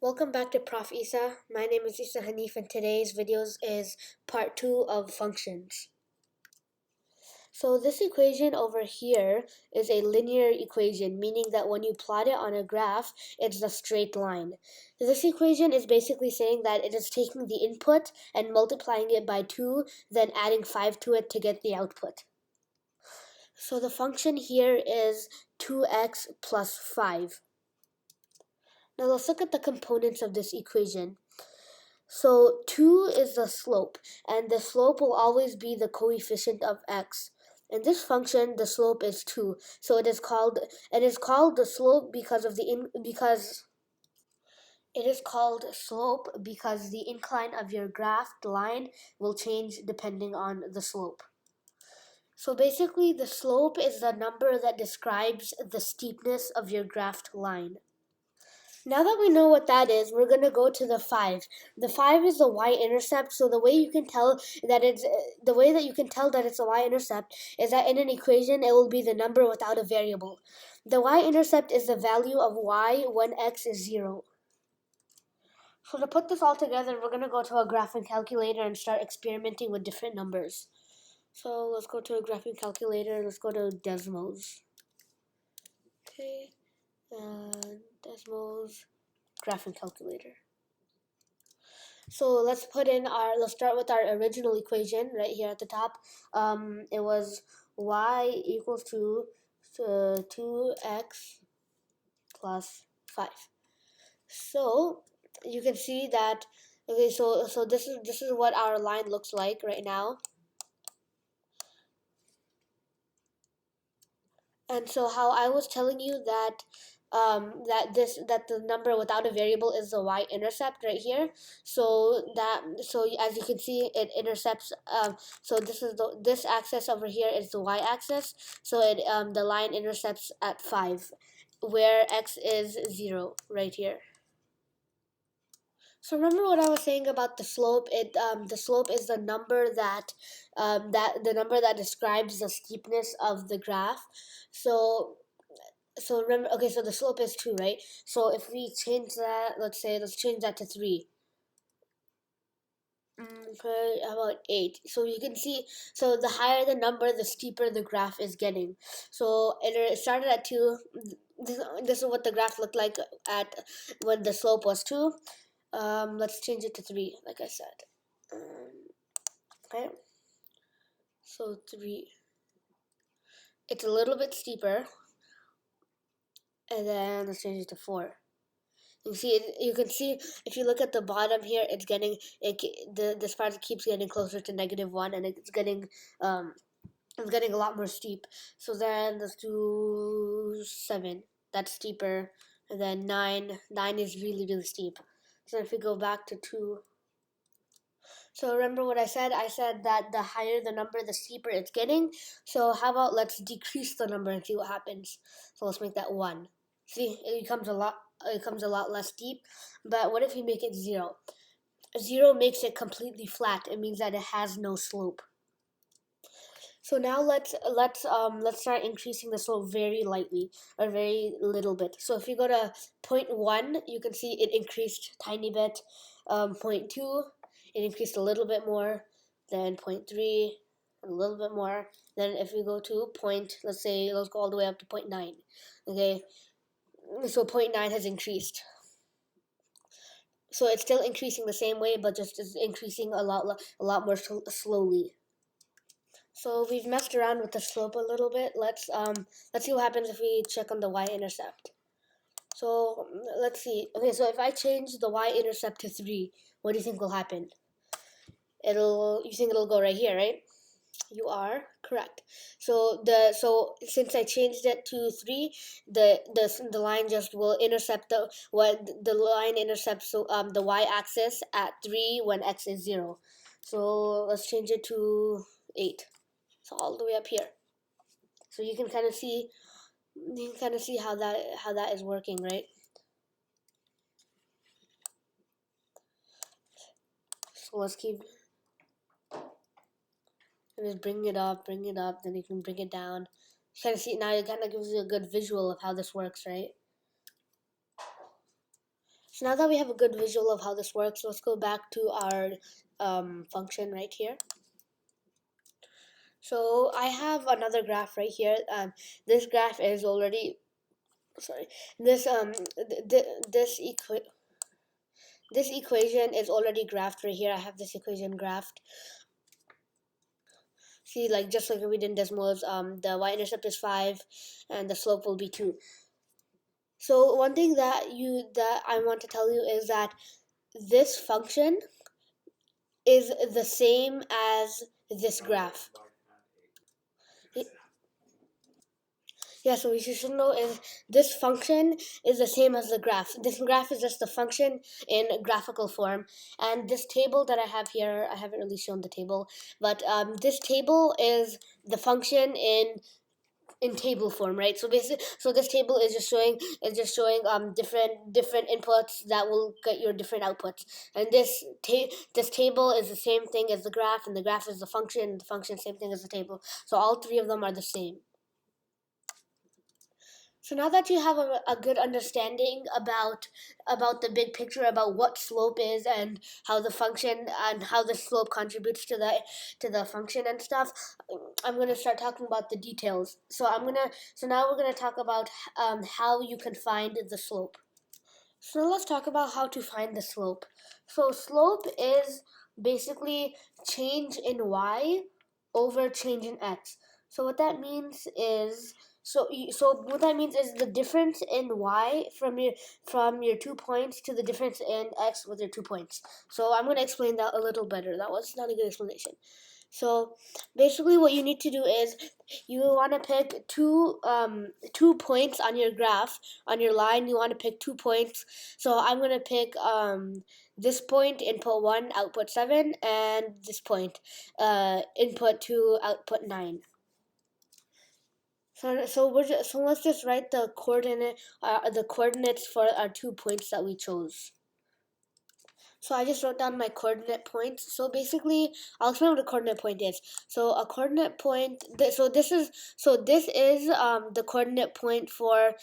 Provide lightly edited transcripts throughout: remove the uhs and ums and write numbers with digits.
Welcome back to Prof. Isa. My name is Isa Hanif and today's videos is part 2 of functions. So this equation over here is a linear equation, meaning that when you plot it on a graph, it's a straight line. This equation is basically saying that it is taking the input and multiplying it by 2, then adding 5 to it to get the output. So the function here is 2x plus 5. Now let's look at the components of this equation. So 2 is the slope, and the slope will always be the coefficient of x. In this function, the slope is 2. So it is called the slope because of because it is called slope because the incline of your graphed line will change depending on the slope. So basically, the slope is the number that describes the steepness of your graphed line. Now that we know what that is, we're going to go to the 5. The 5 is the y-intercept, so the way you can tell that it's a y-intercept is that in an equation it will be the number without a variable. The y-intercept is the value of y when x is 0. So to put this all together, we're going to go to a graphing calculator and start experimenting with different numbers. So let's go to a graphing calculator, let's go to Desmos. Okay, Desmos graphing calculator. So let's start with our original equation right here at the top. It was y equals to 2x plus 5. So you can see that, okay, so this is what our line looks like right now. And so how I was telling you that that the number without a variable is the y-intercept right here. So as you can see, it intercepts. So this axis over here is the y-axis. So the line intercepts at 5, where x is 0 right here. So remember what I was saying about the slope? The slope is the number that describes the steepness of the graph. So remember, okay, so the slope is 2, right? So if we change that, let's change that to 3. Okay, how about 8? So you can see, so the higher the number, the steeper the graph is getting. So it started at 2. This is what the graph looked like at when the slope was 2. Let's change it to 3, like I said. Okay, so 3. It's a little bit steeper. And then let's change it to 4. You can see if you look at the bottom here, it's getting this part keeps getting closer to -1, and it's getting a lot more steep. So then let's do 7. That's steeper, and then 9. 9 is really steep. So if we go back to 2. So remember what I said? I said that the higher the number, the steeper it's getting. So how about let's decrease the number and see what happens. So let's make that 1. See, it becomes a lot less steep. But what if we make it 0? 0 makes it completely flat. It means that it has no slope. So now let's start increasing the slope very lightly, or very little bit. So if you go to 0.1, you can see it increased tiny bit. 0.2, it increased a little bit more. Then 0.3, a little bit more. Then if we go to let's go all the way up to 0.9. Okay, so 0.9 has increased. So it's still increasing the same way, but just is increasing a lot more slowly. So we've messed around with the slope a little bit. Let's see what happens if we check on the y-intercept. So let's see. Okay, so if I change the y-intercept to 3, what do you think will happen? You think it'll go right here, right? You are correct. So since I changed it to 3, the line just will intercept the line intercepts the y-axis at 3 when x is 0. So let's change it to 8. So all the way up here. So you can kind of see how that is working, right? So let's keep and just bring it up, then you can bring it down. You kind of see now. It kind of gives you a good visual of how this works, right? So now that we have a good visual of how this works, let's go back to our function right here. So I have another graph right here. This graph is already, sorry, this this equation is already graphed right here. I have this equation graphed. See, like just like we did in Desmos, the y-intercept is 5, and the slope will be 2. So one thing that I want to tell you is that this function is the same as this graph. Yeah, so what you should know is this function is the same as the graph. This graph is just the function in graphical form. And this table that I have here, I haven't really shown the table, but this table is the function in table form, right? So basically, so this table is just showing different inputs that will get your different outputs. And this table is the same thing as the graph, and the graph is the function, and the function same thing as the table. So all three of them are the same. So now that you have a good understanding about the big picture, about what slope is and how the function and how the slope contributes to the function and stuff, I'm gonna start talking about the details. So now we're gonna talk about how you can find the slope. So let's talk about how to find the slope. So slope is basically change in y over change in x. So what that means is what that means is the difference in y from your 2 points to the difference in x with your 2 points. So I'm going to explain that a little better. That was not a good explanation. So basically what you need to do is you want to pick two points on your graph, on your line. You want to pick 2 points. So I'm going to pick this point, input 1, output 7, and this point, input 2, output 9. So let's just write the coordinates for our 2 points that we chose. So I just wrote down my coordinate points. So basically, I'll explain what a coordinate point is. So a coordinate point. This is the coordinate point for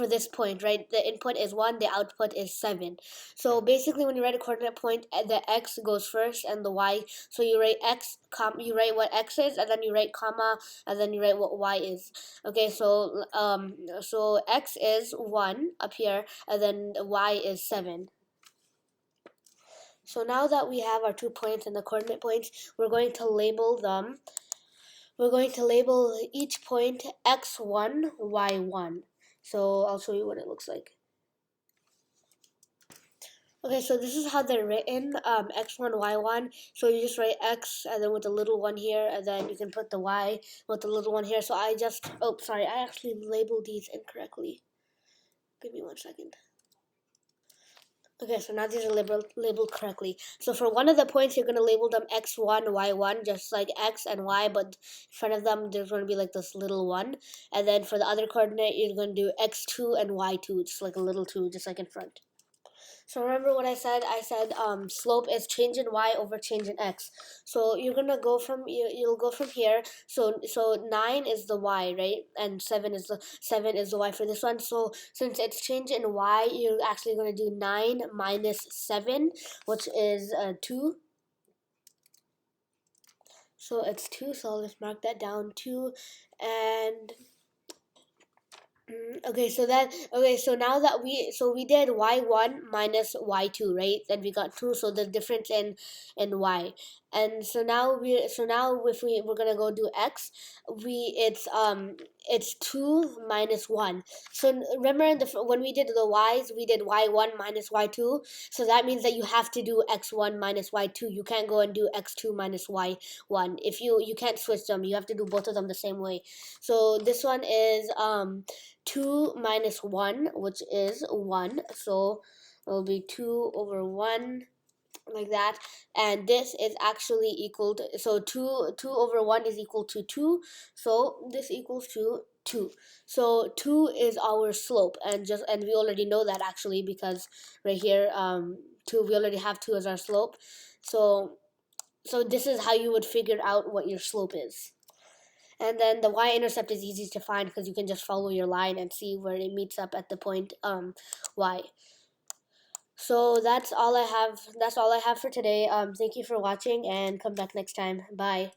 this point, right? The input is 1, the output is 7. So basically, when you write a coordinate point, the x goes first and the y. So you write x, you write what x is, and then you write comma, and then you write what y is. Okay, so x is 1 up here, and then y is 7. So now that we have our 2 points and the coordinate points, we're going to label them. We're going to label each point x1, y1. So I'll show you what it looks like. Okay, so this is how they're written, x1, y1. So you just write x and then with the little one here, and then you can put the y with the little one here. So I actually labeled these incorrectly. Give me 1 second. Okay, so now these are labeled correctly. So for one of the points, you're going to label them x1, y1, just like x and y, but in front of them, there's going to be like this little 1. And then for the other coordinate, you're going to do x2 and y2, just like a little 2, just like in front. So remember what I said? I said slope is change in y over change in x. So you're gonna go from you'll go from here. So 9 is the y, right? And 7 is the y for this one. So since it's change in y, you're actually gonna do 9 minus 7, which is 2. So it's 2. So I'll just mark that down 2, and so now that we did y1 minus y2, right? Then we got 2, so the difference in y. And so now if we're gonna go do x, it's 2 minus 1. So remember when we did the y's, we did y1 minus y2. So that means that you have to do x1 minus y2. You can't go and do x2 minus y1. If you can't switch them, you have to do both of them the same way. So this one is 2 minus 1, which is 1. So it will be 2 over 1, like that. And this is actually equal to, so 2 over 1 is equal to 2. So this equals to 2. So 2 is our slope, and we already know that actually, because right here 2, we already have 2 as our slope. So this is how you would figure out what your slope is. And then the y-intercept is easy to find because you can just follow your line and see where it meets up at the point y. So that's all I have. That's all I have for today. Thank you for watching, and come back next time. Bye.